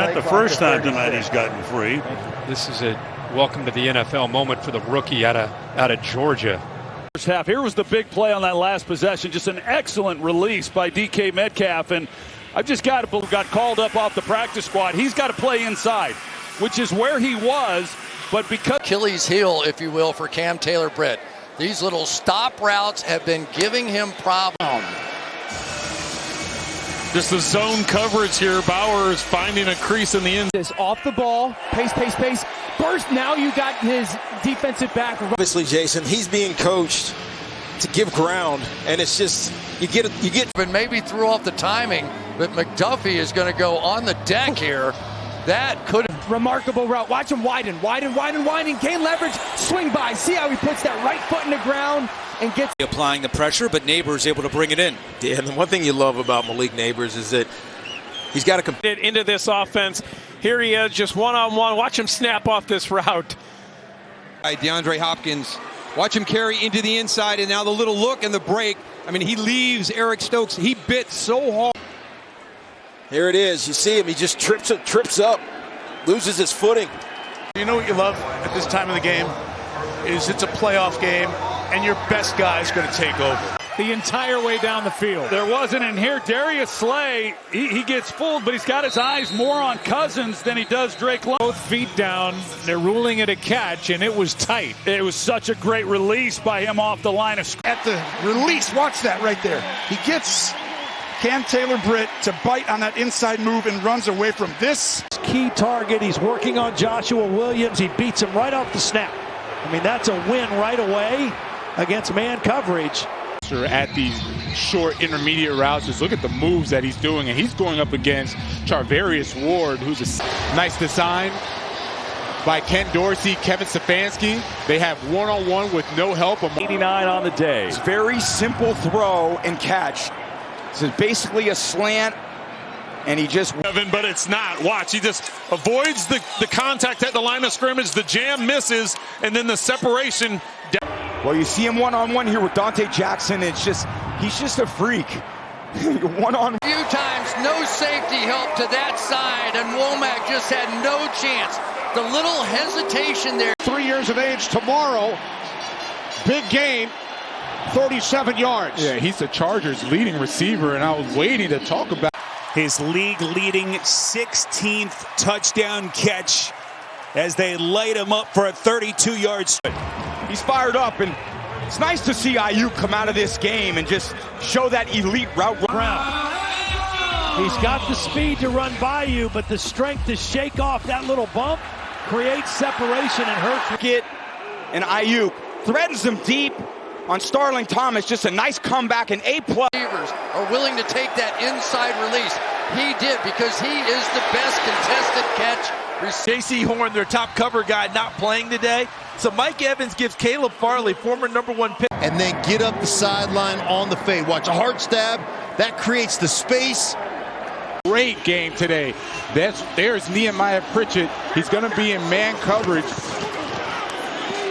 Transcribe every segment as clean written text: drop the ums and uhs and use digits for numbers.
not the first time tonight he's gotten free. This is a welcome to the NFL moment for the rookie out of Georgia. First half. Here was the big play on that last possession. Just an excellent release by DK Metcalf. And I've just got called up off the practice squad. He's got to play inside, which is where he was. But because Achilles heel, if you will, for Cam Taylor-Britt. These little stop routes have been giving him problems. Just the zone coverage here. Bowers finding a crease in the end. This off the ball, pace. Burst, now you got his defensive back. Obviously, Jason, he's being coached to give ground, and it's just, you get. But maybe threw off the timing, but McDuffie is going to go on the deck here. That could have. Remarkable route. Watch him widen, gain leverage, swing by. See how he puts that right foot in the ground and gets. Applying the pressure, but Neighbors able to bring it in. Yeah, and the one thing you love about Malik Neighbors is that he's got to compete Into this offense. Here he is, just one-on-one. Watch him snap off this route. DeAndre Hopkins. Watch him carry into the inside, and now the little look and the break. I mean, he leaves Eric Stokes. He bit so hard. Here it is. You see him. He just trips up, loses his footing. You know what you love at this time of the game is it's a playoff game, and your best guy is going to take over. The entire way down the field. there wasn't in here. Darius Slay, he gets fooled, but he's got his eyes more on Cousins than he does Drake London. Both feet down. They're ruling it a catch, and it was tight. It was such a great release by him off the line of scrimmage. At the release, watch that right there. He gets Cam Taylor-Britt to bite on that inside move and runs away from this. Key target. He's working on Joshua Williams. He beats him right off the snap. I mean, that's a win right away against man coverage. At these short intermediate routes, just look at the moves that he's doing, and he's going up against Charvarius Ward, who's a nice design by Ken Dorsey, Kevin Stefanski. They have one-on-one with no help. 89 on the day. It's very simple throw and catch. This is basically a slant, and he just... But it's not. Watch, he just avoids the contact at the line of scrimmage. The jam misses, and then the separation. Well, you see him one-on-one here with Dante Jackson. It's just, he's just a freak. One-on-one. A few times, no safety help to that side, and Womack just had no chance. The little hesitation there. 3 years of age tomorrow. Big game. 37 yards. Yeah, he's the Chargers' leading receiver, and I was waiting to talk about his league-leading 16th touchdown catch as they light him up for a 32-yard strike. He's fired up, and it's nice to see Ayuk come out of this game and just show that elite route. He's got the speed to run by you, but the strength to shake off that little bump creates separation and hurts. And Ayuk threatens him deep on Starling Thomas. Just a nice comeback, and A+. Receivers are willing to take that inside release. He did, because he is the best contested catch. J.C. Horn, their top cover guy, not playing today. So Mike Evans gives Caleb Farley, former #1 pick. And then get up the sideline on the fade. Watch a hard stab. That creates the space. Great game today. There's Nehemiah Pritchett. He's going to be in man coverage.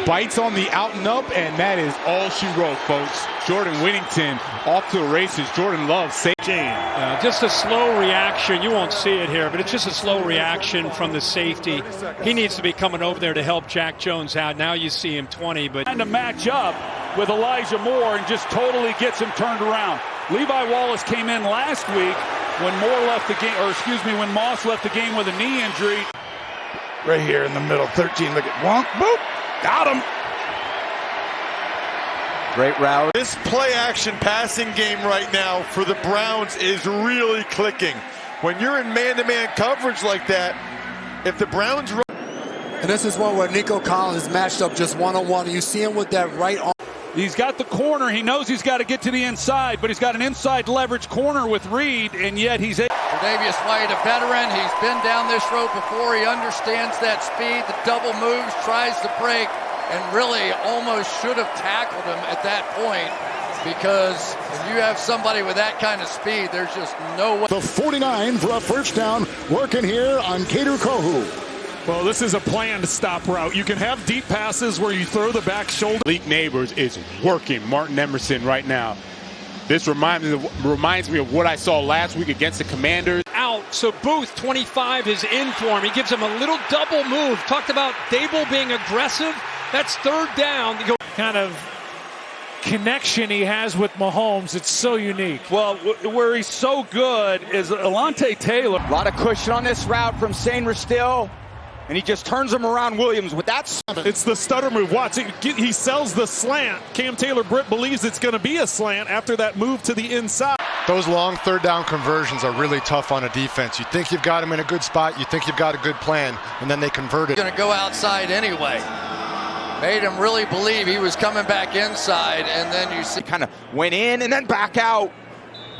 Bites on the out and up, and that is all she wrote, folks. Jordan Whittington off to the races. Jordan Love safety. Just a slow reaction. You won't see it here, but it's just a slow reaction from the safety. He needs to be coming over there to help Jack Jones out. Now you see him 20, but Trying to match up with Elijah Moore and just totally gets him turned around. Levi Wallace came in last week when when Moss left the game with a knee injury. Right here in the middle, 13. Look at Wonk. Boop. Got him. Great route. This play-action passing game right now for the Browns is really clicking. When you're in man-to-man coverage like that, if the Browns... And this is one where Nico Collins is matched up just one-on-one. You see him with that right arm. He's got the corner. He knows he's got to get to the inside, but he's got an inside leverage corner with Reed, and yet he's... Tre'Davious White, a veteran. He's been down this road before. He understands that speed. The double moves, tries to break, and really almost should have tackled him at that point, because if you have somebody with that kind of speed, there's just no way. The 49 for a first down, working here on Kader Kohu. Well, this is a planned stop route. You can have deep passes where you throw the back shoulder. Malik Neighbors is working Martin Emerson right now. This reminds me of what I saw last week against the Commanders. out So Booth, 25, is in for him. He gives him a little double move. Talked about Dable being aggressive. That's third down. Kind of connection he has with Mahomes. It's so unique. Well, where he's so good is Alontae Taylor. A lot of cushion on this route from Sainer still. And he just turns him around Williams with that. It's the stutter move. Watch it. He sells the slant. Cam Taylor-Britt believes it's going to be a slant after that move to the inside. Those long third down conversions are really tough on a defense. You think you've got him in a good spot, you think you've got a good plan, and then they convert it. Going to go outside anyway. Made him really believe he was coming back inside, and then you see kind of went in and then back out.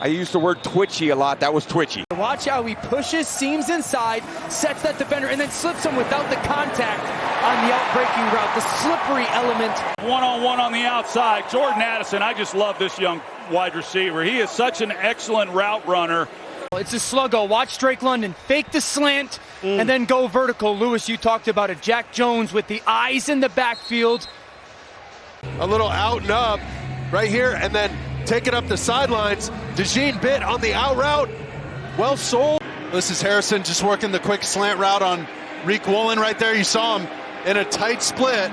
I used the word twitchy a lot. That was twitchy. Watch how he pushes, seams inside, sets that defender, and then slips him without the contact on the outbreaking route. The slippery element. One-on-one on the outside. Jordan Addison, I just love this young wide receiver. He is such an excellent route runner. It's a sluggo. Watch Drake London fake the slant and then go vertical. Lewis, you talked about it. Jack Jones with the eyes in the backfield. A little out and up right here, and then take it up the sidelines. DeJean bit on the out route. Well sold. This is Harrison just working the quick slant route on Reek Woolen right there. You saw him in a tight split.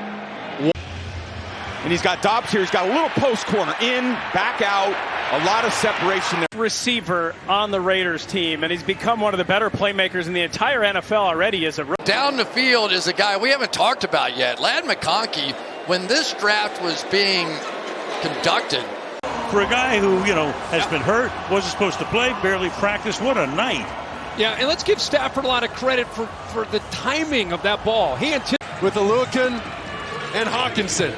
And he's got Dobbs here. He's got a little post corner in, back out, a lot of separation there. Receiver on the Raiders team, and he's become one of the better playmakers in the entire NFL already as a rookie. Down the field is a guy we haven't talked about yet. Ladd McConkey, when this draft was being conducted. For a guy who, has been hurt, wasn't supposed to play, barely practiced, what a night. Yeah, and let's give Stafford a lot of credit for the timing of that ball. He with Alukin and Hawkinson.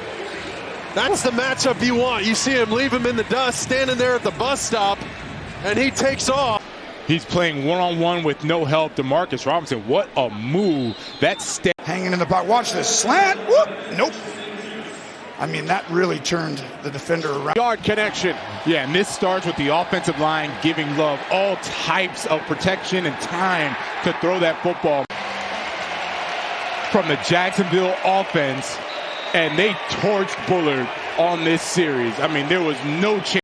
That's the matchup you want. You see him leave him in the dust, standing there at the bus stop, and he takes off. He's playing one-on-one with no help. DeMarcus Robinson, what a move. That step. Hanging in the box. Watch this slant. Whoop. Nope. I mean, that really turned the defender around. Yard connection. Yeah, and this starts with the offensive line giving Love all types of protection and time to throw that football. From the Jacksonville offense, and they torched Bullard on this series. I mean, there was no chance.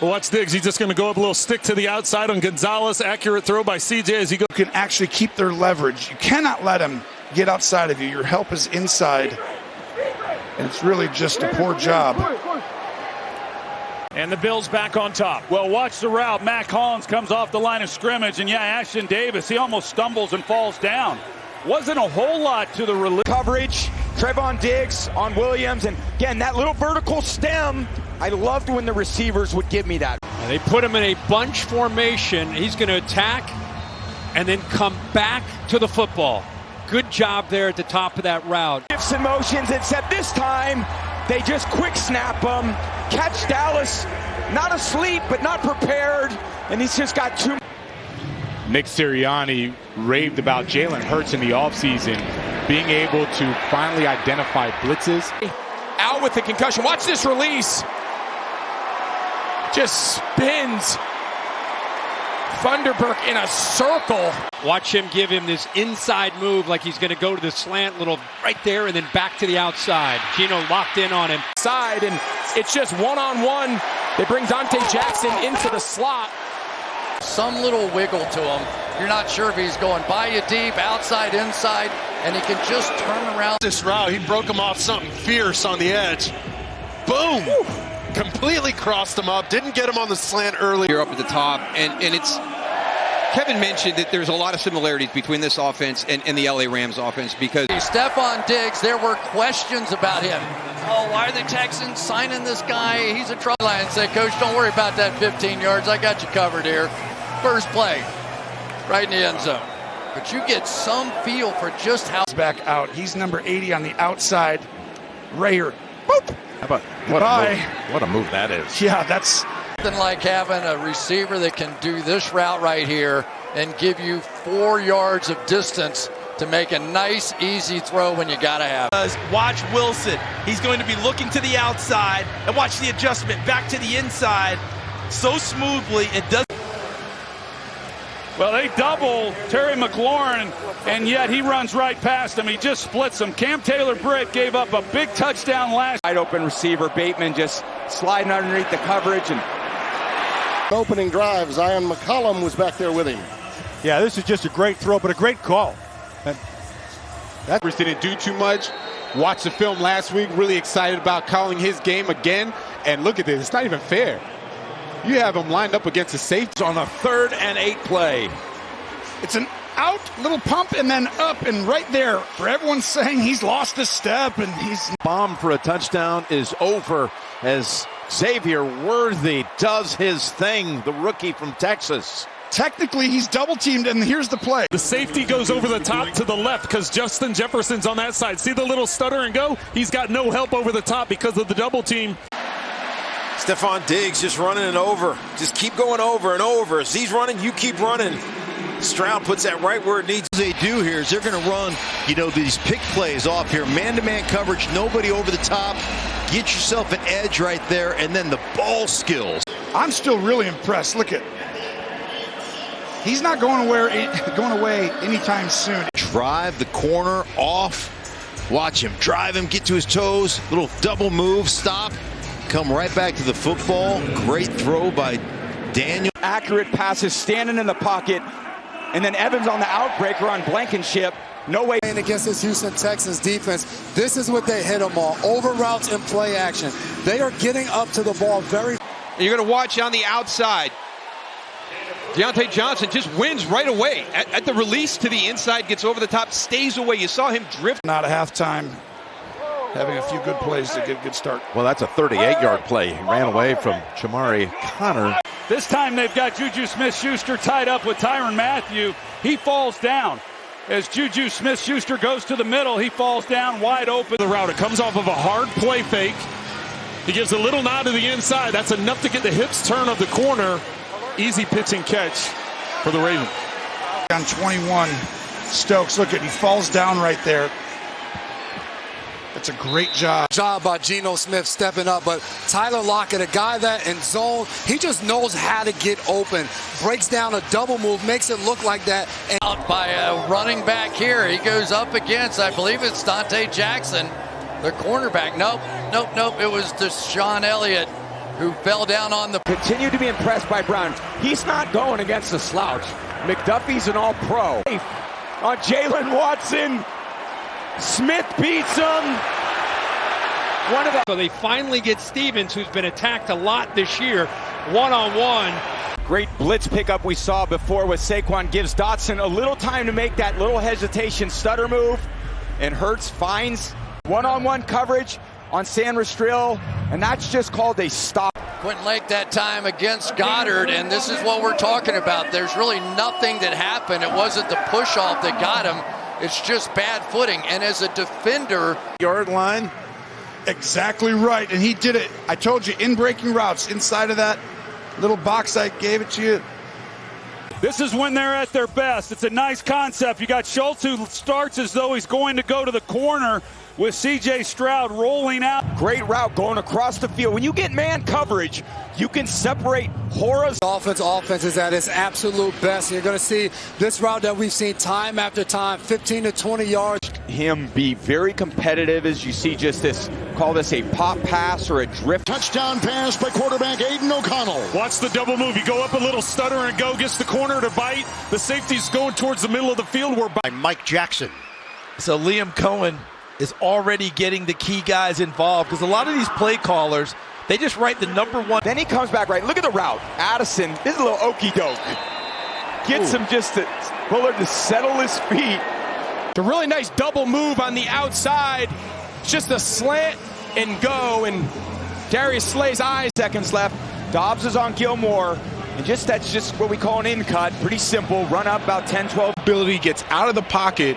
Well, watch Diggs. He's just going to go up a little stick to the outside on Gonzalez. Accurate throw by CJ as he goes. You can actually keep their leverage. You cannot let them get outside of you. Your help is inside. And it's really just a poor job. And the Bills back on top. Well, watch the route. Mac Hollins comes off the line of scrimmage, and Ashton Davis, he almost stumbles and falls down. Wasn't a whole lot to the release. Coverage, Trevon Diggs on Williams, and again, that little vertical stem, I loved when the receivers would give me that. They put him in a bunch formation. He's going to attack and then come back to the football. Good job there at the top of that route. Shifts and motions, except this time, they just quick snap him. Catch Dallas, not asleep, but not prepared, and he's just got two. Nick Sirianni raved about Jalen Hurts in the offseason, being able to finally identify blitzes. Out with the concussion. Watch this release. Just spins Funderburk in a circle. Watch him give him this inside move like he's going to go to the slant little right there and then back to the outside. Gino locked in on him. Side, and it's just one-on-one. It brings Dante Jackson into the slot. Some little wiggle to him. You're not sure if he's going by you deep, outside, inside, and he can just turn around. This route, he broke him off something fierce on the edge. Boom! Woo. Completely crossed him up. Didn't get him on the slant early. Here up at the top, and it's Kevin mentioned that there's a lot of similarities between this offense and the LA Rams offense because Stephon Diggs, there were questions about him. Oh, why are the Texans signing this guy? He's a trouble. And say, Coach, don't worry about that 15 yards. I got you covered here. First play, right in the end zone. But you get some feel for just how. Back out. He's number 80 on the outside. Rayer. Boop. How about what a move that is. Yeah, that's nothing like having a receiver that can do this route right here and give you 4 yards of distance to make a nice, easy throw when you got to have it. Watch Wilson. He's going to be looking to the outside, and watch the adjustment back to the inside so smoothly. It doesn't. Well, they double Terry McLaurin, and yet he runs right past him. He just splits him. Cam Taylor-Britt gave up a big touchdown last. Wide open receiver, Bateman just sliding underneath the coverage, and Opening drive, Zion McCollum was back there with him. Yeah, this is just a great throw, but a great call. That didn't do too much. Watched the film last week, really excited about calling his game again. And look at this, it's not even fair. You have him lined up against the safety on a 3rd and 8 play. It's an out, little pump, and then up, and right there. For everyone saying he's lost a step, and he's... Bomb for a touchdown is over as Xavier Worthy does his thing, the rookie from Texas. Technically, he's double-teamed, and here's the play. The safety goes over the top to the left because Justin Jefferson's on that side. See the little stutter and go? He's got no help over the top because of the double team. Stephon Diggs just running it over. Just keep going over and over. As he's running, you keep running. Stroud puts that right where it needs. What they do here is they're going to run, these pick plays off here. Man-to-man coverage, nobody over the top. Get yourself an edge right there, and then the ball skills. I'm still really impressed. Look at... He's not going away anytime soon. Drive the corner off. Watch him. Drive him, get to his toes. Little double move, stop. Come right back to the football. Great throw by Daniel. Accurate passes, standing in the pocket. And then Evans on the outbreaker on Blankenship. No way. And against this Houston Texans defense, this is what they hit them all. Over routes and play action. They are getting up to the ball very... You're going to watch on the outside. Deontay Johnson just wins right away. At the release to the inside, gets over the top, stays away. You saw him drift. Not a halftime. Having a few good plays to get a good start. Well, that's a 38-yard play. He ran away from Jamari Connor. This time they've got Juju Smith-Schuster tied up with Tyrann Mathieu. He falls down. As Juju Smith-Schuster goes to the middle, he falls down wide open. The route, it comes off of a hard play fake. He gives a little nod to the inside. That's enough to get the hips turn of the corner. Easy pitch and catch for the Ravens. On 21, Stokes, look at, he falls down right there. That's a great job. Job by Geno Smith stepping up, but Tyler Lockett, a guy that in zone, he just knows how to get open. Breaks down a double move, makes it look like that. And out by a running back here. He goes up against, I believe it's Dante Jackson, the cornerback. Nope. It was Deshaun Elliott who fell down on the... Continue to be impressed by Brown. He's not going against a slouch. McDuffie's an all-pro. On Jalen Watson. Smith beats him. So they finally get Stevens, who's been attacked a lot this year, one-on-one. Great blitz pickup we saw before with Saquon. Gives Dotson a little time to make that little hesitation stutter move. And Hurts finds one-on-one coverage on San Rastrill, and that's just called a stop. Quentin Lake that time against Goddard, and this is what we're talking about. There's really nothing that happened. It wasn't the push-off that got him. It's just bad footing, and as a defender... Yard line. Exactly right, and he did it. I told you, in breaking routes, inside of that little box I gave it to you. This is when they're at their best. It's a nice concept. You got Schultz, who starts as though he's going to go to the corner with C.J. Stroud rolling out. Great route going across the field. When you get man coverage, you can separate Horace. Offense is at its absolute best. You're going to see this route that we've seen time after time, 15 to 20 yards. Him be very competitive as you see just this, call this a pop pass or a drift. Touchdown pass by quarterback Aiden O'Connell. Watch the double move. You go up a little stutter and go, gets the corner to bite. The safety's going towards the middle of the field. By Mike Jackson. So Liam Cohen is already getting the key guys involved because a lot of these play callers, they just write the number one. Then he comes back right. Look at the route. Addison, this is a little okey-doke. Gets him just to Bullard to settle his feet. A really nice double move on the outside. Just a slant and go. And Darius Slay's eyes. Seconds left. Dobbs is on Gilmore. And that's just what we call an in cut. Pretty simple. Run up about 10, 12. Ability gets out of the pocket,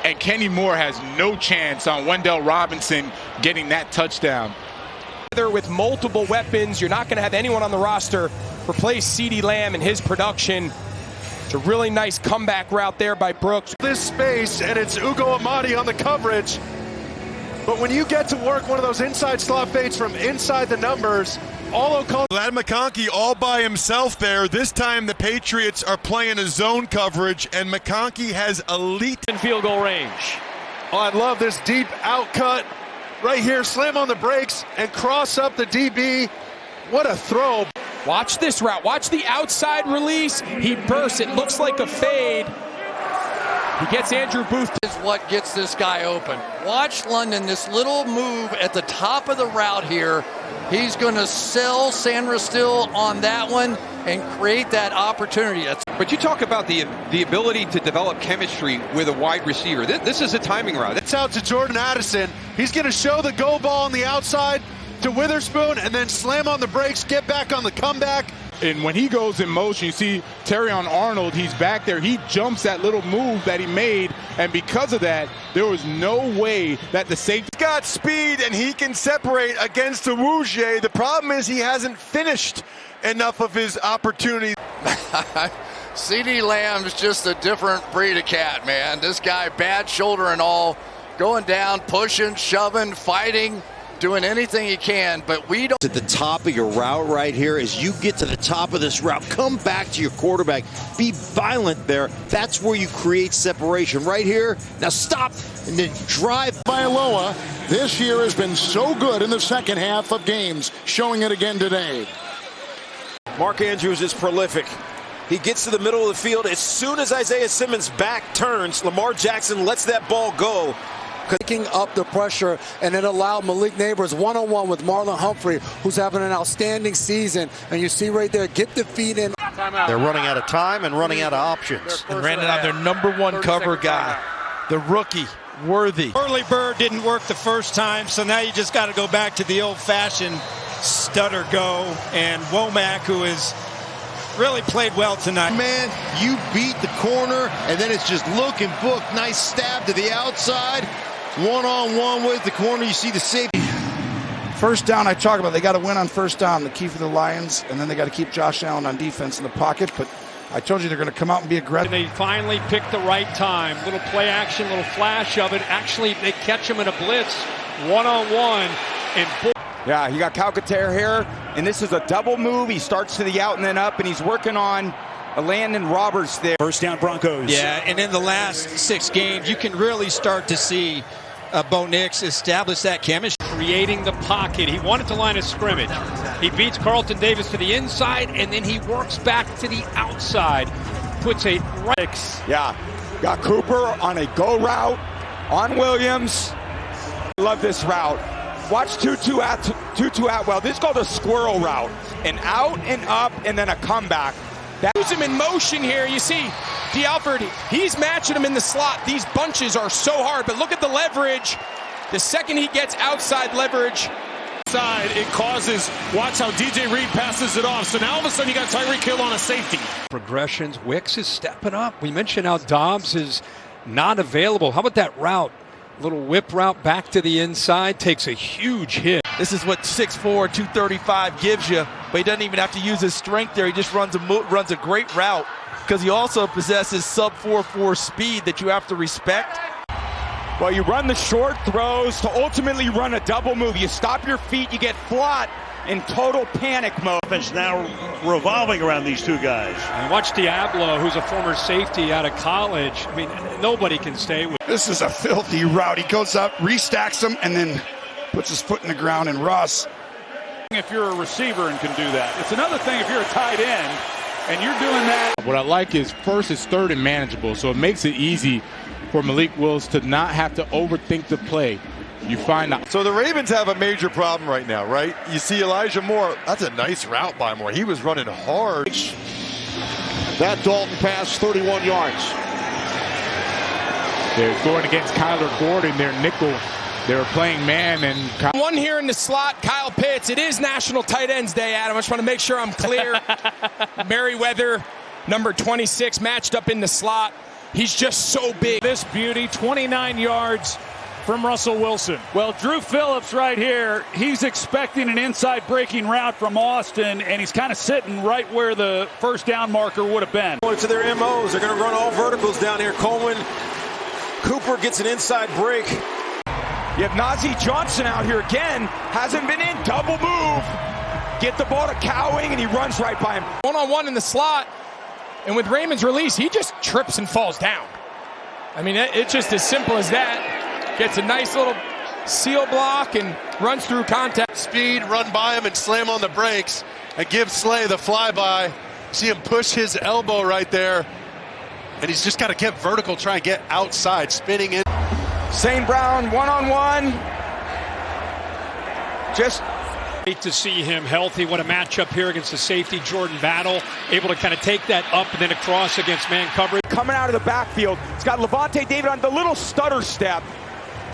and Kenny Moore has no chance on Wendell Robinson getting that touchdown. With multiple weapons, you're not going to have anyone on the roster replace CeeDee Lamb and his production. It's a really nice comeback route there by Brooks. This space, and it's Ugo Amadi on the coverage. But when you get to work one of those inside slot fades from inside the numbers, all O'Connell. Ladd McConkey all by himself there. This time the Patriots are playing a zone coverage, and McConkey has elite in field goal range. Oh, I love this deep out cut right here. Slam on the brakes and cross up the DB. What a throw. Watch this route. Watch the outside release. He bursts. It looks like a fade. He gets Andrew Booth. Is what gets this guy open. Watch London, this little move at the top of the route here. He's going to sell Sandra Still on that one and create that opportunity. But you talk about the ability to develop chemistry with a wide receiver. This is a timing route. It's out to Jordan Addison. He's going to show the go ball on the outside to Witherspoon and then slam on the brakes, get back on the comeback. And when he goes in motion, you see Terrion Arnold, he's back there. He jumps that little move that he made, and because of that, there was no way that the safety... He's got speed, and he can separate against the Rougier. The problem is he hasn't finished enough of his opportunity. CeeDee Lamb's just a different breed of cat, man. This guy, bad shoulder and all, going down, pushing, shoving, fighting, doing anything he can, but we don't. At the top of your route right here, as you get to the top of this route, come back to your quarterback, be violent there. That's where you create separation right here. Now stop and then drive. Bailoa this year has been so good in the second half of games, showing it again today. Mark Andrews is prolific. He gets to the middle of the field. As soon as Isaiah Simmons' back turns, Lamar Jackson lets that ball go. Picking up the pressure, and it allowed Malik Neighbors one-on-one with Marlon Humphrey, who's having an outstanding season. And you see right there, get the feet in. They're running out of time and running out of options. And ran it on their #1 cover guy, the rookie, Worthy. Early Bird didn't work the first time, so now you just got to go back to the old-fashioned stutter go. And Womack, who has really played well tonight. Man, you beat the corner, and then it's just look and book. Nice stab to the outside. One-on-one with the corner. You see the safety. First down, I talk about they got to win on first down, the key for the Lions, and then they got to keep Josh Allen on defense in the pocket. But I told you they're going to come out and be aggressive. And they finally picked the right time. Little play action, little flash of it. Actually, they catch him in a blitz, one-on-one, and yeah, you got Calcaterra here, and this is a double move. He starts to the out and then up, and he's working on Landon Roberts there. First down Broncos. Yeah, and in the last 6 games, you can really start to see Bo Nix establish that chemistry. creating the pocket. He wanted to line of scrimmage. He beats Carlton Davis to the inside, and then he works back to the outside. Puts a right. Yeah, got Cooper on a go route on Williams. Love this route. Watch Tutu Atwell. This is called a squirrel route. An out and up and then a comeback. Use him in motion here. You see D'Alford, he's matching him in the slot. These bunches are so hard, but look at the leverage. The second he gets outside leverage. It causes, watch how DJ Reed passes it off. So now all of a sudden you got Tyreek Hill on a safety. Progressions. Wicks is stepping up. We mentioned how Dobbs is not available. How about that route? Little whip route back to the inside. Takes a huge hit. This is what 6'4", 235 gives you, but he doesn't even have to use his strength there. He just runs a great route because he also possesses sub 4.4 speed that you have to respect. Well, you run the short throws to ultimately run a double move. You stop your feet, you get flat in total panic mode. It's now revolving around these two guys. And watch Diablo, who's a former safety out of college. I mean, nobody can stay with. This is a filthy route. He goes up, restacks him, and then puts his foot in the ground. And Ross, if you're a receiver and can do that, it's another thing if you're a tight end and you're doing that. What I like is first it's third and manageable, so it makes it easy for Malik Willis to not have to overthink the play. You find out. So the Ravens have a major problem right now, right? You see Elijah Moore. That's a nice route by Moore. He was running hard. That Dalton pass, 31 yards. They're going against Kyler Gordon, their nickel. They were playing man and one here in the slot, Kyle Pitts. It is National Tight Ends Day, Adam. I just want to make sure I'm clear. Merriweather, number 26, matched up in the slot. He's just so big. This beauty, 29 yards from Russell Wilson. Well, Drew Phillips right here, he's expecting an inside breaking route from Austin, and he's kind of sitting right where the first down marker would have been. Going to their MOs. They're going to run all verticals down here. Coleman, Cooper gets an inside break. You have Najee Johnson out here again. Hasn't been in. Double move. Get the ball to Cowing, and he runs right by him. One-on-one in the slot. And with Raymond's release, he just trips and falls down. I mean, it's just as simple as that. Gets a nice little seal block and runs through contact. Speed, run by him and slam on the brakes. and give Slay the flyby. See him push his elbow right there. And he's just got to get vertical, try and get outside, spinning in. St. Brown one-on-one. Just great to see him healthy. What a matchup here against the safety, Jordan Battle. Able to kind of take that up and then across against man coverage. Coming out of the backfield. It's got Levante David on the little stutter step,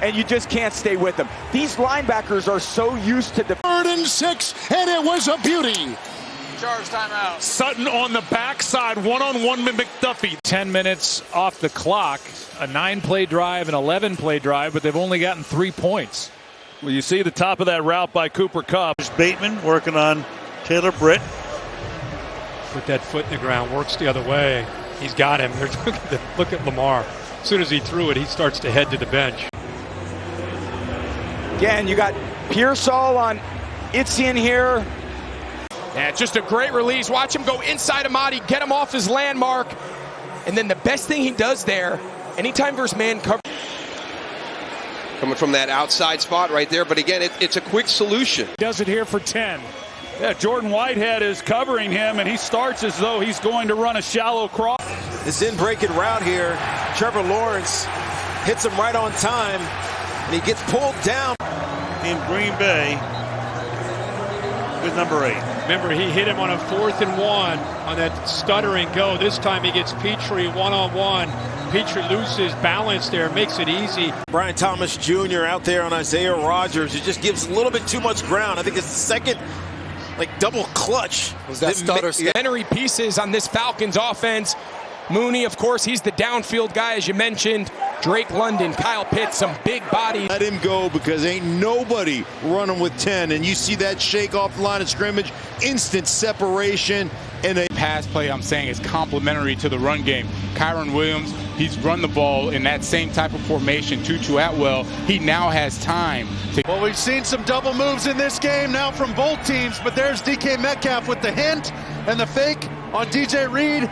and you just can't stay with them. These linebackers are so used to 3rd and 6, and it was a beauty. Charge timeout. Sutton on the backside, one-on-one with McDuffie. 10 minutes off the clock, a 9-play drive, an 11-play drive, but they've only gotten 3 points. Well, you see the top of that route by Cooper Kupp. Bateman working on Taylor Britt. Put that foot in the ground, works the other way. He's got him. Look at Lamar. As soon as he threw it, he starts to head to the bench. Again, you got Pearsall on Itzian here. Yeah, just a great release. Watch him go inside Amadi, get him off his landmark. And then the best thing he does there, anytime versus man cover. Coming from that outside spot right there. But again, it's a quick solution. Does it here for 10. Yeah, Jordan Whitehead is covering him, and he starts as though he's going to run a shallow cross. This in-breaking route here, Trevor Lawrence hits him right on time, and he gets pulled down. In Green Bay with number 8. Remember, he hit him on a 4th and 1 on that stuttering go. This time he gets Petrie one-on-one. Petrie loses balance there, makes it easy. Brian Thomas Jr. out there on Isaiah Rodgers. It just gives a little bit too much ground. I think it's the second, double clutch. Was that stutter? Henry pieces on this Falcons offense. Mooney, of course, he's the downfield guy, as you mentioned. Drake London, Kyle Pitts, some big bodies. Let him go because ain't nobody running with 10. And you see that shake off the line of scrimmage, instant separation. And a pass play, I'm saying, is complementary to the run game. Kyron Williams, he's run the ball in that same type of formation. Tutu Atwell, he now has time to. Well, we've seen some double moves in this game now from both teams, but there's DK Metcalf with the hint and the fake on DJ Reed.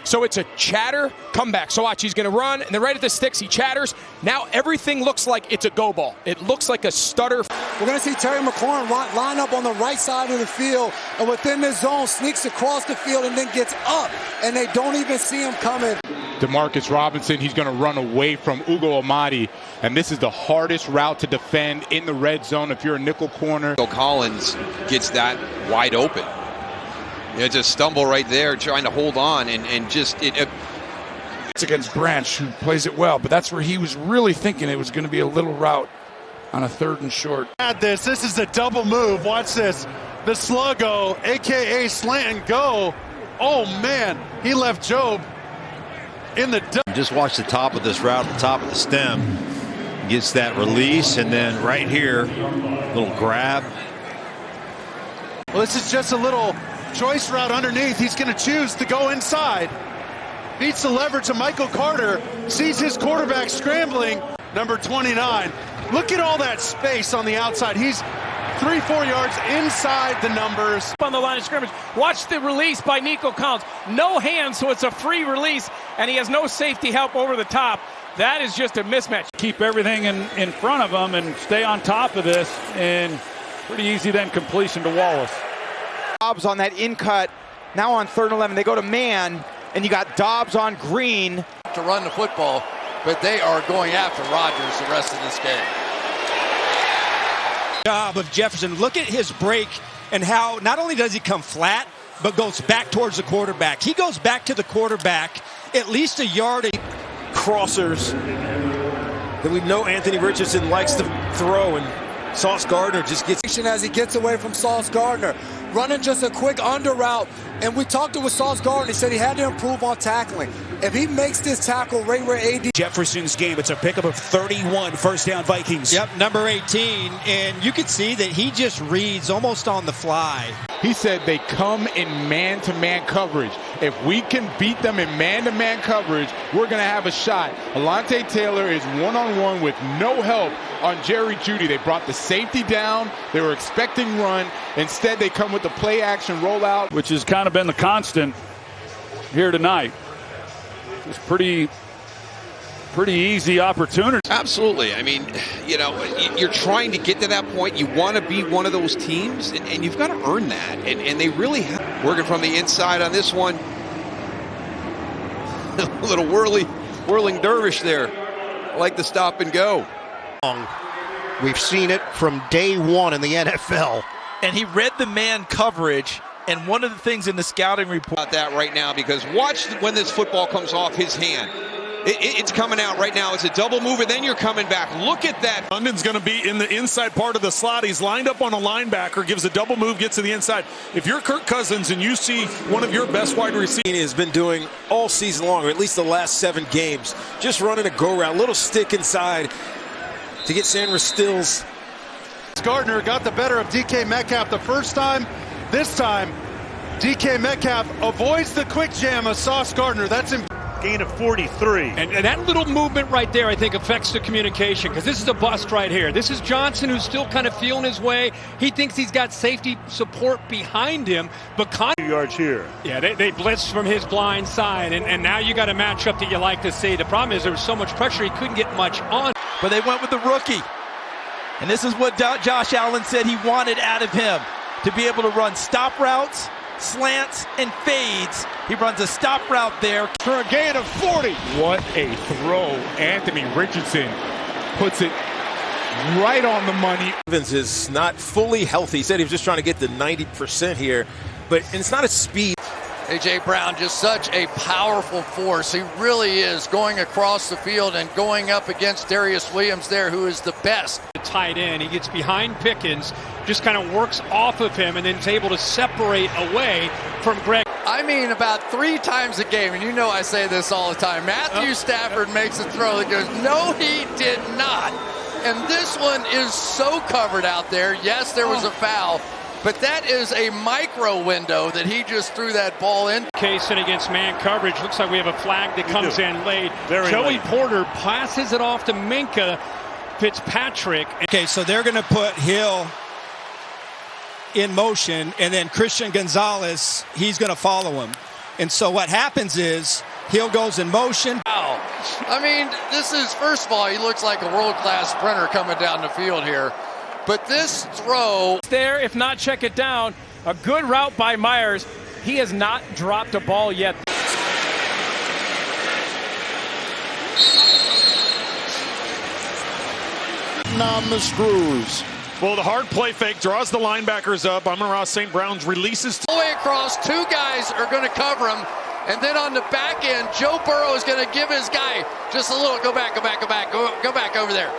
So it's a chatter comeback. So watch, he's going to run, and then right at the sticks, he chatters. Now everything looks like it's a go ball. It looks like a stutter. We're going to see Terry McLaurin line up on the right side of the field, and within this zone, sneaks across the field and then gets up, and they don't even see him coming. Demarcus Robinson, he's going to run away from Ugo Amadi, and this is the hardest route to defend in the red zone if you're a nickel corner. Collins gets that wide open. It's a stumble right there, trying to hold on, and just It's against Branch, who plays it well, but that's where he was really thinking it was going to be a little route on a 3rd and short. This is a double move. Watch this. The sluggo, a.k.a. slant and go. Oh, man. He left Job in the just watch the top of this route, the top of the stem. Gets that release, and then right here, little grab. Well, this is just a little choice route underneath. He's going to choose to go inside. Beats the leverage of Michael Carter. Sees his quarterback scrambling. Number 29. Look at all that space on the outside. He's 3-4 yards inside the numbers. On the line of scrimmage. Watch the release by Nico Collins. No hands, so it's a free release, and he has no safety help over the top. That is just a mismatch. Keep everything in front of them and stay on top of this, and pretty easy then completion to Wallace. Dobbs on that in cut. Now on 3rd and 11, they go to man, and you got Dobbs on green. To run the football, but they are going after Rodgers the rest of this game. Job of Jefferson. Look at his break and how not only does he come flat, but goes back towards the quarterback. He goes back to the quarterback at least a yard. Crossers that we know Anthony Richardson likes to throw, and Sauce Gardner just gets. As he gets away from Sauce Gardner, running just a quick under route. And we talked with Sauce Gardner. He said he had to improve on tackling. If he makes this tackle right where AD. Jefferson's game, it's a pickup of 31, first down Vikings. Yep, number 18. And you can see that he just reads almost on the fly. He said they come in man-to-man coverage. If we can beat them in man-to-man coverage, we're going to have a shot. Alontae Taylor is one-on-one with no help on Jerry Jeudy. They brought the safety down. They were expecting run. Instead, they come with the play-action rollout. Which has kind of been the constant here tonight. It's pretty Pretty easy opportunity. Absolutely. I mean, you know, you're trying to get to that point. You want to be one of those teams, and you've got to earn that. And they really have. Working from the inside on this one. A little whirling dervish there. I like the stop and go. We've seen it from day one in the NFL. And he read the man coverage. And one of the things in the scouting report. About that right now, because watch when this football comes off his hand. It's coming out right now. It's a double move, and then you're coming back. Look at that. London's going to be in the inside part of the slot. He's lined up on a linebacker, gives a double move, gets to the inside. If you're Kirk Cousins and you see one of your best wide receivers. He has been doing all season long, or at least the last 7 games, just running a go-route, little stick inside to get Sanders Stills. Gardner got the better of DK Metcalf the first time. This time, DK Metcalf avoids the quick jam of Sauce Gardner. That's gain of 43. And that little movement right there, I think, affects the communication, because this is a bust right here. This is Johnson, who's still kind of feeling his way. He thinks he's got safety support behind him, but 2 yards here. Yeah, they blitzed from his blind side, and now you got a matchup that you like to see. The problem is there was so much pressure he couldn't get much on. But they went with the rookie. And this is what Josh Allen said he wanted out of him, to be able to run stop routes, slants, and fades. He runs a stop route there for a gain of 40. What a throw. Anthony Richardson puts it right on the money. Evans is not fully healthy. He said he was just trying to get to 90% here, but it's not a speed. A.J. Brown, just such a powerful force. He really is, going across the field and going up against Darius Williams there, who is the best. Tight end, he gets behind Pickens, just kind of works off of him, and then is able to separate away from Greg. I mean, about 3 times a game, and you know I say this all the time, Matthew Stafford makes a throw that goes, no, he did not. And this one is so covered out there. Yes, there was a foul, but that is a micro window that he just threw that ball in. Kaysen against man coverage. Looks like we have a flag that comes in late. Joey Porter passes it off to Minkah Fitzpatrick. Okay, so they're going to put Hill in motion, and then Christian Gonzalez, he's going to follow him. And so what happens is Hill goes in motion. Wow. I mean, this is, first of all, he looks like a world-class sprinter coming down the field here. But this throw. There, if not, check it down. A good route by Myers. He has not dropped a ball yet. On the screws. Well, the hard play fake draws the linebackers up. Amon-Ra St. Brown's releases. All the way across, 2 guys are going to cover him. And then on the back end, Joe Burrow is going to give his guy just a little, go back over there.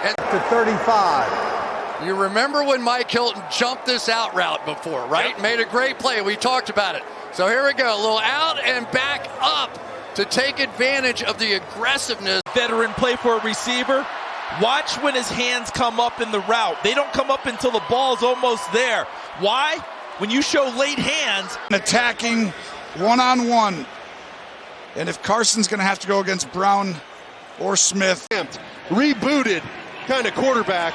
And to 35. You remember when Mike Hilton jumped this out route before, right? Yep. Made a great play. We talked about it. So here we go. A little out and back up to take advantage of the aggressiveness. Veteran play for a receiver. Watch when his hands come up in the route. They don't come up until the ball's almost there. Why? When you show late hands. Attacking one-on-one. And if Carson's going to have to go against Brown or Smith. Rebooted kind of quarterback,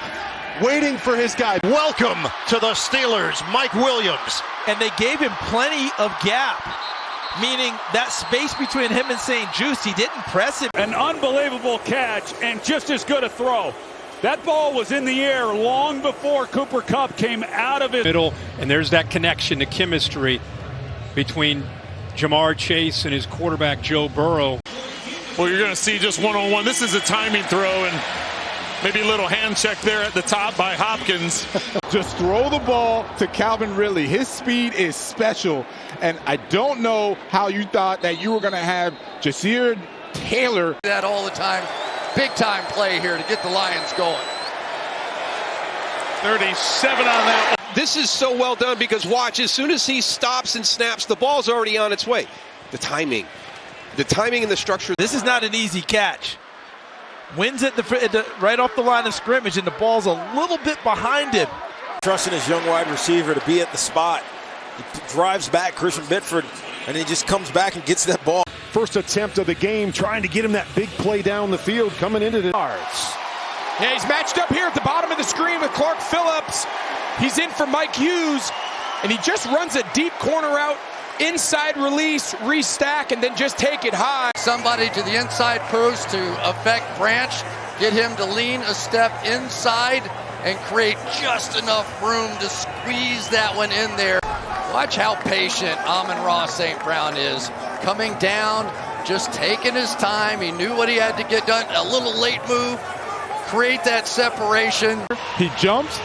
waiting for his guy. Welcome to the Steelers, Mike Williams. And they gave him plenty of gap, meaning that space between him and St. Juste, he didn't press him. An unbelievable catch and just as good a throw. That ball was in the air long before Cooper Kupp came out of it. Middle, and there's that connection, the chemistry between Jamar Chase and his quarterback, Joe Burrow. Well, you're going to see just one-on-one. This is a timing throw, and maybe a little hand check there at the top by Hopkins. Just throw the ball to Calvin Ridley. His speed is special, and I don't know how you thought that you were going to have Jasir Taylor. That all the time. Big time play here to get the Lions going. 37 on that one. This is so well done because watch, as soon as he stops and snaps, the ball's already on its way. The timing and the structure. This is not an easy catch. Wins at the right off the line of scrimmage, and the ball's a little bit behind him. Trusting his young wide receiver to be at the spot. He drives back Christian Bitford, and he just comes back and gets that ball. First attempt of the game, trying to get him that big play down the field, coming into the yards. Yeah, he's matched up here at the bottom of the screen with Clark Phillips. He's in for Mike Hughes, and he just runs a deep corner route inside release, restack, and then just take it high. Somebody to the inside post to affect Branch, get him to lean a step inside and create just enough room to squeeze that one in there. Watch how patient Amon-Ra St. Brown is. Coming down, just taking his time. He knew what he had to get done. A little late move, create that separation. He jumps,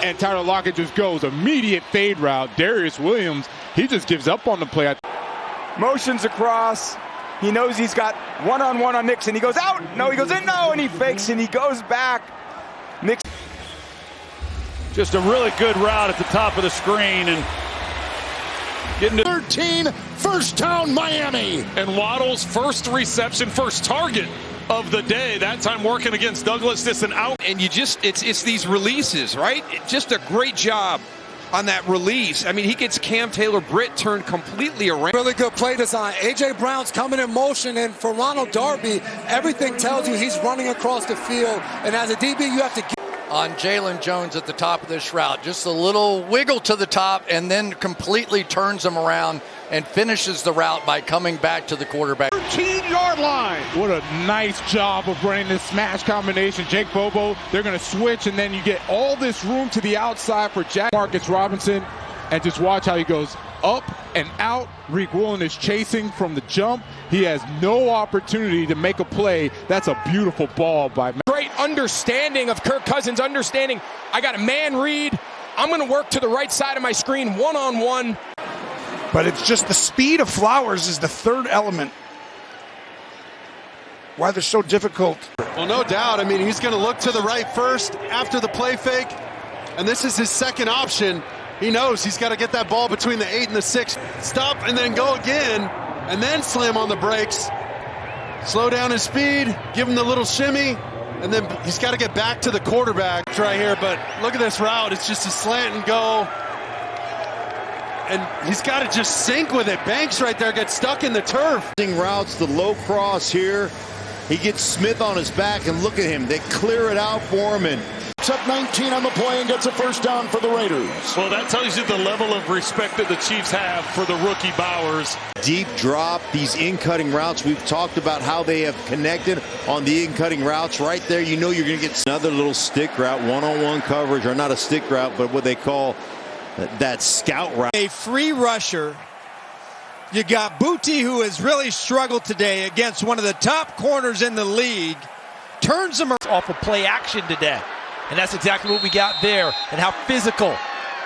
and Tyler Lockett just goes immediate fade route. Darius Williams, he just gives up on the play. Motions across. He knows he's got one-on-one on Mixon. He goes out. No, he goes in. No, and he fakes and he goes back. Mixon. Just a really good route at the top of the screen and getting to 13, first down Miami. And Waddle's first reception, first target of the day, that time working against Douglas, this an out. And you just, it's these releases, right? Just a great job on that release. I mean, he gets Cam Taylor-Britt turned completely around. Really good play design. A.J. Brown's coming in motion, and for Ronald Darby, everything tells you he's running across the field, and as a DB, you have to get on Jalen Jones at the top of this route. Just a little wiggle to the top and then completely turns him around and finishes the route by coming back to the quarterback. 13-yard line. What a nice job of running this smash combination. Jake Bobo, they're going to switch, and then you get all this room to the outside for Jack Marcus Robinson. And just watch how he goes up and out. Reek Woolen is chasing from the jump. He has no opportunity to make a play. That's a beautiful ball by great understanding of Kirk Cousins, understanding I got a man read. I'm going to work to the right side of my screen one-on-one. But it's just the speed of Flowers is the third element. Why they're so difficult. Well, no doubt. I mean, he's going to look to the right first after the play fake. And this is his second option. He knows he's got to get that ball between the 8 and the 6. Stop and then go again. And then slam on the brakes. Slow down his speed. Give him the little shimmy. And then he's got to get back to the quarterback right here. But look at this route. It's just a slant and go. And he's got to just sink with it. Banks right there gets stuck in the turf. Routes, the low cross here. He gets Smith on his back, and look at him. They clear it out for him. And up 19 on the play and gets a first down for the Raiders. Well, that tells you the level of respect that the Chiefs have for the rookie Bowers. Deep drop, these in-cutting routes. We've talked about how they have connected on the in-cutting routes. Right there, you know you're going to get another little stick route, one-on-one coverage, or not a stick route, but what they call that scout route. A free rusher. You got Booty, who has really struggled today against one of the top corners in the league. Turns him off of play action today. And that's exactly what we got there, and how physical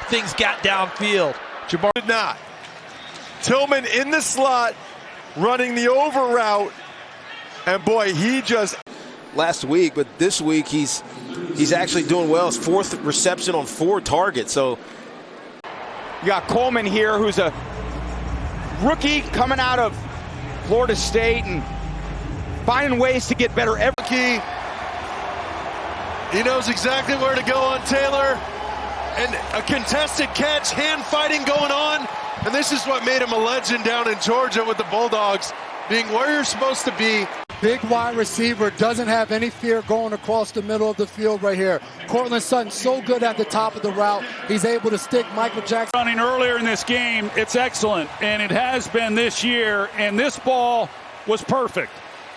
things got downfield. Jabbar did not. Tillman in the slot, running the over route, and boy, he just last week, but this week he's actually doing well. His 4th reception on 4 targets. So you got Coleman here, who's a rookie coming out of Florida State and finding ways to get better every key. He knows exactly where to go on Taylor. And a contested catch, hand fighting going on. And this is what made him a legend down in Georgia with the Bulldogs, being where you're supposed to be. Big wide receiver, doesn't have any fear going across the middle of the field right here. Cortland Sutton so good at the top of the route. He's able to stick Michael Jackson. Running earlier in this game, it's excellent, and it has been this year, and this ball was perfect.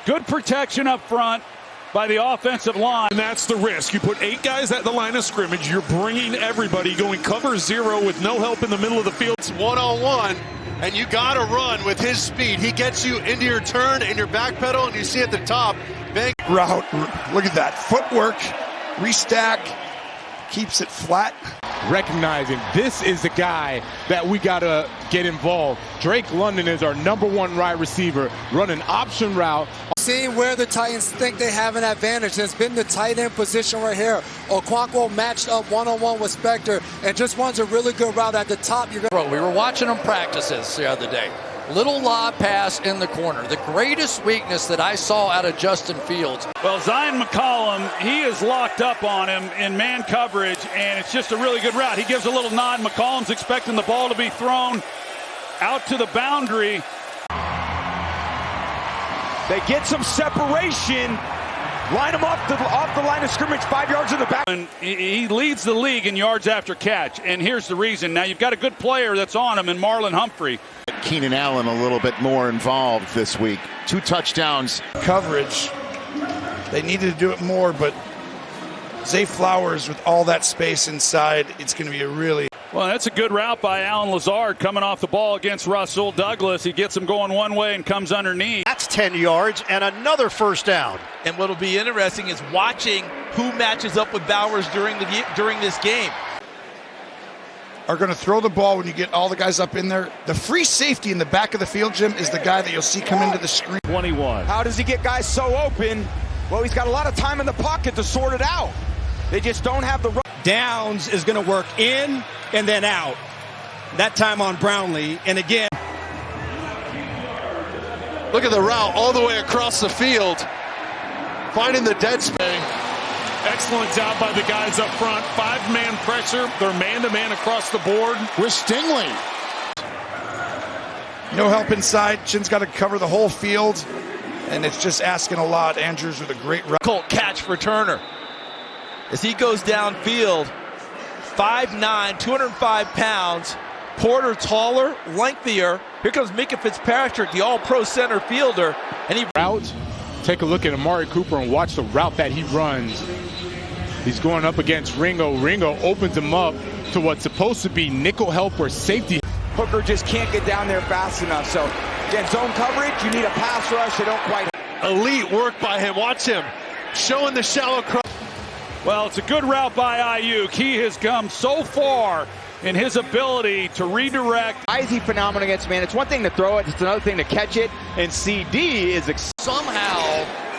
Good protection up front by the offensive line. And that's the risk. You put 8 guys at the line of scrimmage. You're bringing everybody going cover 0 with no help in the middle of the field. It's one-on-one, and you got to run with his speed. He gets you into your turn and your back pedal, and you see at the top. Bang. Route. Look at that. Footwork. Restack. Keeps it flat. Recognizing this is the guy that we got to get involved. Drake London is our #1 wide receiver, running option route. Seeing where the Titans think they have an advantage has been the tight end position right here. Okonkwo matched up one-on-one with Spector and just runs a really good route at the top. We were watching them practices the other day. Little lob pass in the corner. The greatest weakness that I saw out of Justin Fields. Well, Zion McCollum, he is locked up on him in man coverage, and it's just a really good route. He gives a little nod. McCollum's expecting the ball to be thrown out to the boundary. They get some separation. Line him off the line of scrimmage, 5 yards in the back. And he leads the league in yards after catch, and here's the reason. Now you've got a good player that's on him in Marlon Humphrey. Keenan Allen a little bit more involved this week. 2 touchdowns. Coverage. They needed to do it more, but Zay Flowers with all that space inside, it's going to be a really... Well, that's a good route by Allen Lazard coming off the ball against Russell Douglas. He gets him going one way and comes underneath. That's 10 yards and another first down. And what'll be interesting is watching who matches up with Bowers during this game. Are going to throw the ball when you get all the guys up in there. The free safety in the back of the field, Jim, is the guy that you'll see come into the screen. 21. How does he get guys so open? Well, he's got a lot of time in the pocket to sort it out. They just don't have the... Downs is going to work in and then out. That time on Brownlee. And again. Look at the route all the way across the field. Finding the dead space. Excellent job by the guys up front. 5-man pressure. They're man-to-man across the board. With Stingley. No help inside. Chin's got to cover the whole field. And it's just asking a lot. Andrews with a great run. Colt catch for Turner. As he goes downfield, 5'9", 205 pounds. Porter taller, lengthier. Here comes Mika Fitzpatrick, the all-pro center fielder. And he route. Take a look at Amari Cooper and watch the route that he runs. He's going up against Ringo. Ringo opens him up to what's supposed to be nickel help or safety. Hooker just can't get down there fast enough. So, again, zone coverage, you need a pass rush. They don't quite... Elite work by him. Watch him showing the shallow cross. Well, it's a good route by Ayuk. He has come so far in his ability to redirect. Why is he phenomenal against man? It's one thing to throw it, it's another thing to catch it. And CD is... Somehow,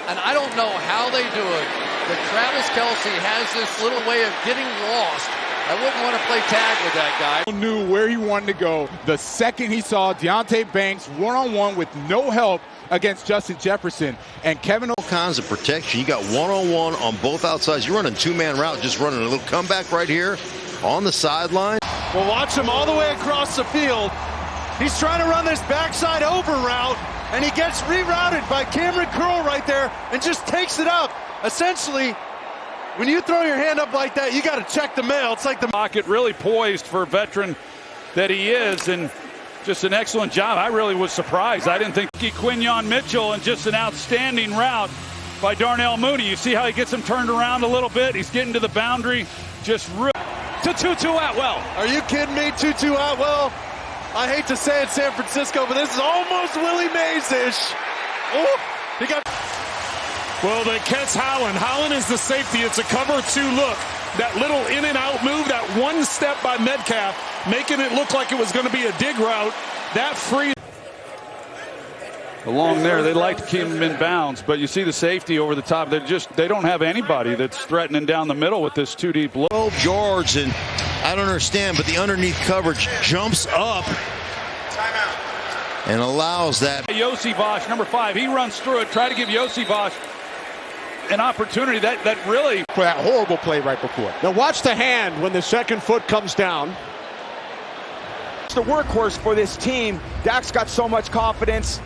and I don't know how they do it, but Travis Kelce has this little way of getting lost. I wouldn't want to play tag with that guy. Knew where he wanted to go the second he saw Deontay Banks one-on-one with no help against Justin Jefferson. And Kevin... All kinds of protection. You got one-on-one on both outsides. You're running 2-man route, just running a little comeback right here on the sideline. Well, watch him all the way across the field. He's trying to run this backside over route, and he gets rerouted by Cameron Curl right there and just takes it up. Essentially, when you throw your hand up like that, you got to check the mail. It's like the pocket, really poised for a veteran that he is, and just an excellent job. I really was surprised. I didn't think Quinyon Mitchell, and just an outstanding route by Darnell Mooney. You see how he gets him turned around a little bit. He's getting to the boundary. Just to Tutu Atwell. Are you kidding me? Tutu Atwell. I hate to say it, San Francisco, but this is almost Willie Mays-ish. Oh, he got... Well, they catch Holland. Holland is the safety. It's a cover 2 look. That little in and out move, that one step by Metcalf, making it look like it was going to be a dig route. That free. Along there, they like to keep him in bounds, but you see the safety over the top. They don't have anybody that's threatening down the middle with this 2-deep look. 12 yards, and I don't understand, but the underneath coverage jumps up and allows that. Yossi Bosch, number 5, he runs through it, try to give Yossi Bosch an opportunity that really... For that horrible play right before. Now watch the hand when the second foot comes down. It's the workhorse for this team. Dak's got so much confidence.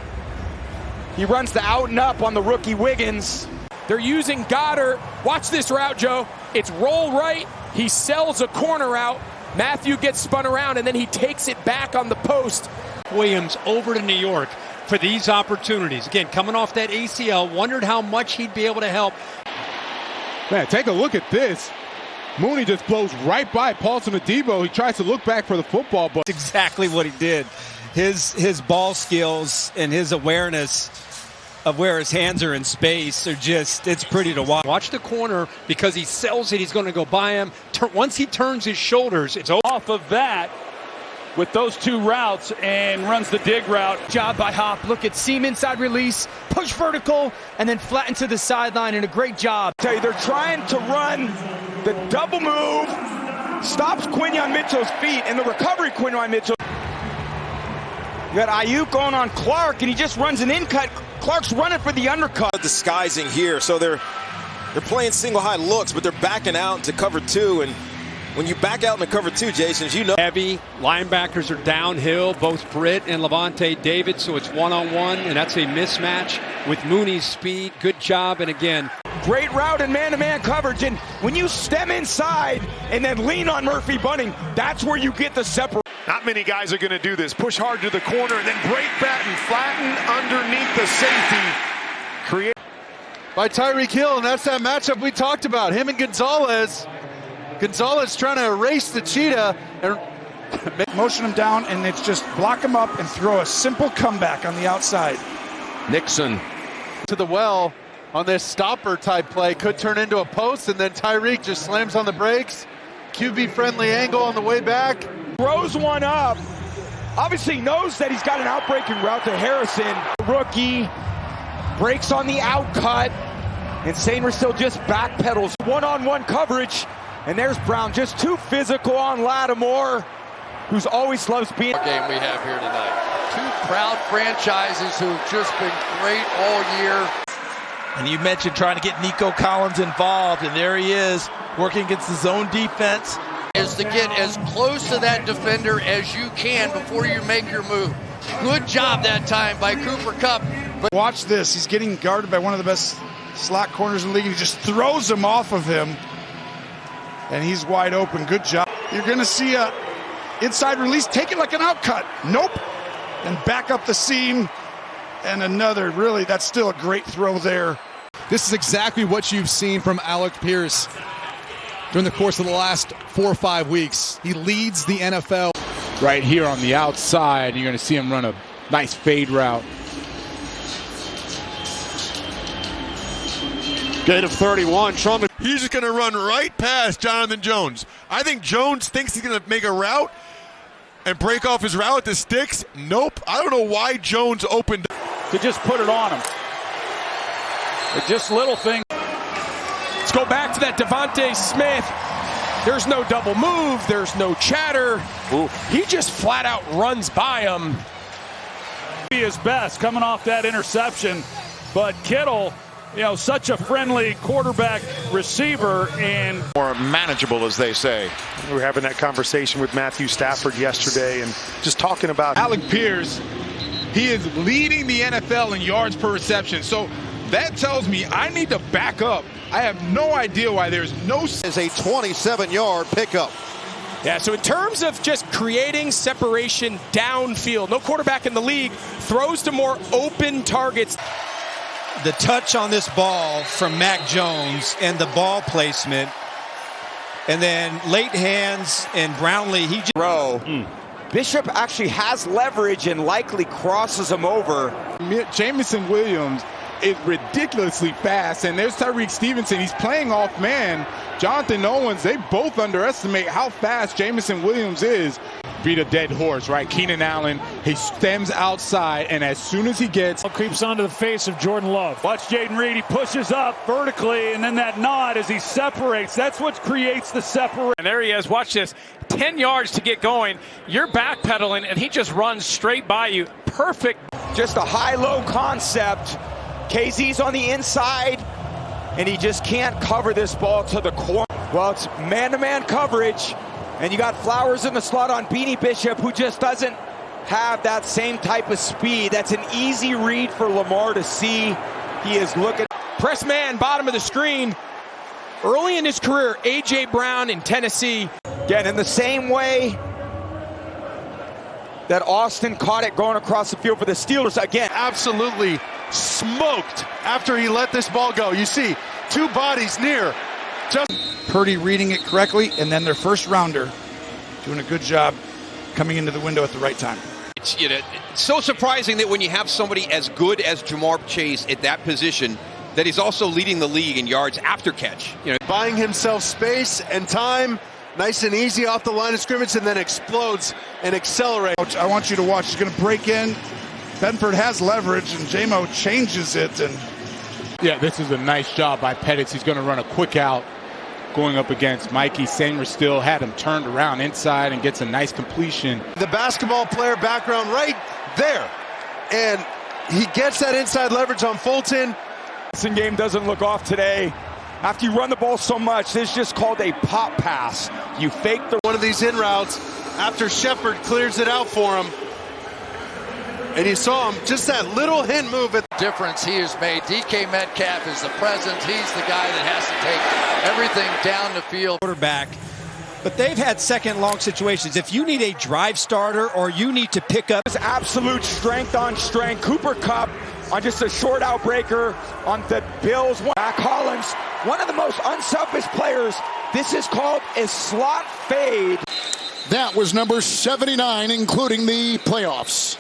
He runs the out and up on the rookie Wiggins. They're using Goddard. Watch this route, Joe. It's roll right. He sells a corner out. Matthew gets spun around, and then he takes it back on the post. Williams over to New York for these opportunities. Again, coming off that ACL, wondered how much he'd be able to help. Man, take a look at this. Mooney just blows right by Paulson Adebo. He tries to look back for the football, but... That's exactly what he did. His ball skills and his awareness of where his hands are in space are just, it's pretty to watch. Watch the corner because he sells it. He's going to go by him. Once he turns his shoulders, it's over. Off of that with those 2 routes and runs the dig route. Job by Hop. Look at seam inside release, push vertical, and then flatten to the sideline, and a great job. Tell you, they're trying to run the double move, stops Quinyon Mitchell's feet, and the recovery Quinyon Mitchell. You got Ayuk going on Clark, and he just runs an in-cut. Clark's running for the undercut. Disguising here, so they're playing single high looks, but they're backing out to cover 2, and when you back out in the cover two, Jason, as you know. Heavy linebackers are downhill, both Britt and Levante David, so it's one-on-one, and that's a mismatch with Mooney's speed. Good job, and again, great route and man-to-man coverage, and when you stem inside and then lean on Murphy Bunting, that's where you get the separation. Not many guys are going to do this. Push hard to the corner and then break back and flatten underneath the safety. Create by Tyreek Hill, and that's that matchup we talked about. Him and Gonzalez. Gonzalez trying to erase the cheetah and motion him down, and it's just block him up and throw a simple comeback on the outside. Nixon to the well on this stopper type play. Could turn into a post, and then Tyreek just slams on the brakes. QB friendly angle on the way back. Throws one up. Obviously knows that he's got an outbreaking route to Harrison. Rookie breaks on the outcut, and Sainer still just backpedals. One-on-one coverage, and there's Brown just too physical on Lattimore, who's always loves being. Game we have here tonight. Two proud franchises who've just been great all year. And you mentioned trying to get Nico Collins involved, and there he is working against the zone defense. Is to get as close to that defender as you can before you make your move. Good job that time by Cooper Kupp. But watch this. He's getting guarded by one of the best slot corners in the league. He just throws him off of him, and he's wide open. Good job. You're going to see a inside release. Take it like an outcut. Nope. And back up the seam. And another, really, that's still a great throw there. This is exactly what you've seen from Alec Pierce during the course of the last 4 or 5 weeks. He leads the NFL. Right here on the outside, you're going to see him run a nice fade route. Gain of 31. Truman. He's just going to run right past Jonathan Jones. I think Jones thinks he's going to make a route and break off his route to sticks. Nope. I don't know why Jones opened. To just put it on him. It's just little thing. Let's go back to that Devontae Smith. There's no double move. There's no chatter. Ooh. He just flat out runs by him. Be his best coming off that interception, but Kittle, such a friendly quarterback receiver and more manageable, as they say. We were having that conversation with Matthew Stafford yesterday and just talking about Alec Pierce. He is leading the NFL in yards per reception. So that tells me I need to back up. I have no idea why there's no. Is a 27-yard pickup. Yeah, so in terms of just creating separation downfield, no quarterback in the league throws to more open targets. The touch on this ball from Mac Jones and the ball placement, and then late hands and Brownlee, he just Bishop actually has leverage and likely crosses him over. Jameson Williams is ridiculously fast, and there's Tyreek Stevenson. He's playing off man. Jonathan Owens, they both underestimate how fast Jameson Williams is. Beat a dead horse, right? Keenan Allen, he stems outside, and as soon as he gets... creeps onto the face of Jordan Love. Watch Jaden Reed, he pushes up vertically, and then that nod as he separates. That's what creates the separation. And there he is. Watch this. 10 yards to get going. You're backpedaling, and he just runs straight by you. Perfect. Just a high-low concept. KZ's on the inside, and he just can't cover this ball to the corner. Well, it's man-to-man coverage, and you got Flowers in the slot on Beanie Bishop, who just doesn't have that same type of speed. That's an easy read for Lamar to see. He is looking. Press man, bottom of the screen. Early in his career, A.J. Brown in Tennessee. Again, in the same way that Austin caught it going across the field for the Steelers. Again, absolutely smoked after he let this ball go. You see two bodies near. Just Purdy reading it correctly, and then their first rounder doing a good job coming into the window at the right time. It's so surprising that when you have somebody as good as Jamar Chase at that position, that he's also leading the league in yards after catch. Buying himself space and time, nice and easy off the line of scrimmage, and then explodes and accelerates. I want you to watch. He's going to break in. Benford has leverage, and J-Mo changes it. And yeah, this is a nice job by Pettis. He's going to run a quick out going up against Mikey. Sanger still had him turned around inside and gets a nice completion. The basketball player background right there. And he gets that inside leverage on Fulton. This game doesn't look off today. After you run the ball so much, this is just called a pop pass. You fake the one of these in routes after Shepard clears it out for him. And you saw him, just that little hint move. Difference he has made. DK Metcalf is the presence. He's the guy that has to take everything down the field. Quarterback. But they've had second long situations. If you need a drive starter or you need to pick up. Absolute strength on strength. Cooper Kupp on just a short outbreaker on the Bills. Mac Hollins, one of the most unselfish players. This is called a slot fade. That was number 79, including the playoffs.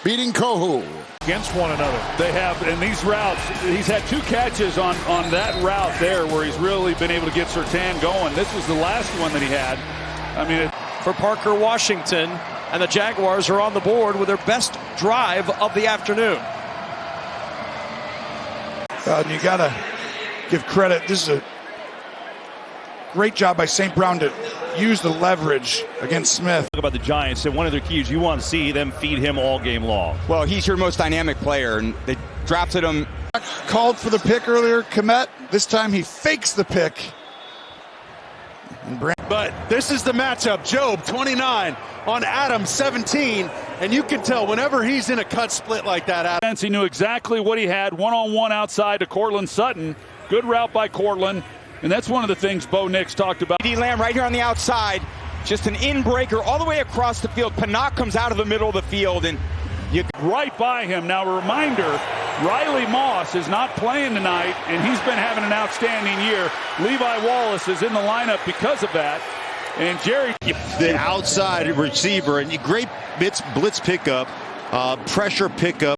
Beating Kohu. Against one another. They have, in these routes, he's had 2 catches on that route there where he's really been able to get Surtain going. This was the last one that he had. I mean, for Parker Washington, and the Jaguars are on the board with their best drive of the afternoon. You got to give credit. This is a great job by St. Brown to use the leverage against Smith. Talk about the Giants, and one of their keys, you want to see them feed him all game long. Well, he's your most dynamic player, and they drafted him. Called for the pick earlier, Kmet. This time he fakes the pick. But this is the matchup. Job 29 on Adams 17, and you can tell whenever he's in a cut split like that, Adams. He knew exactly what he had, one-on-one outside to Cortland Sutton. Good route by Cortland. And that's one of the things Bo Nix talked about. CeeDee Lamb right here on the outside. Just an in-breaker all the way across the field. Pinnock comes out of the middle of the field, and you right by him. Now, a reminder, Riley Moss is not playing tonight, and he's been having an outstanding year. Levi Wallace is in the lineup because of that. And Jerry. The outside receiver, and great blitz pickup, pressure pickup.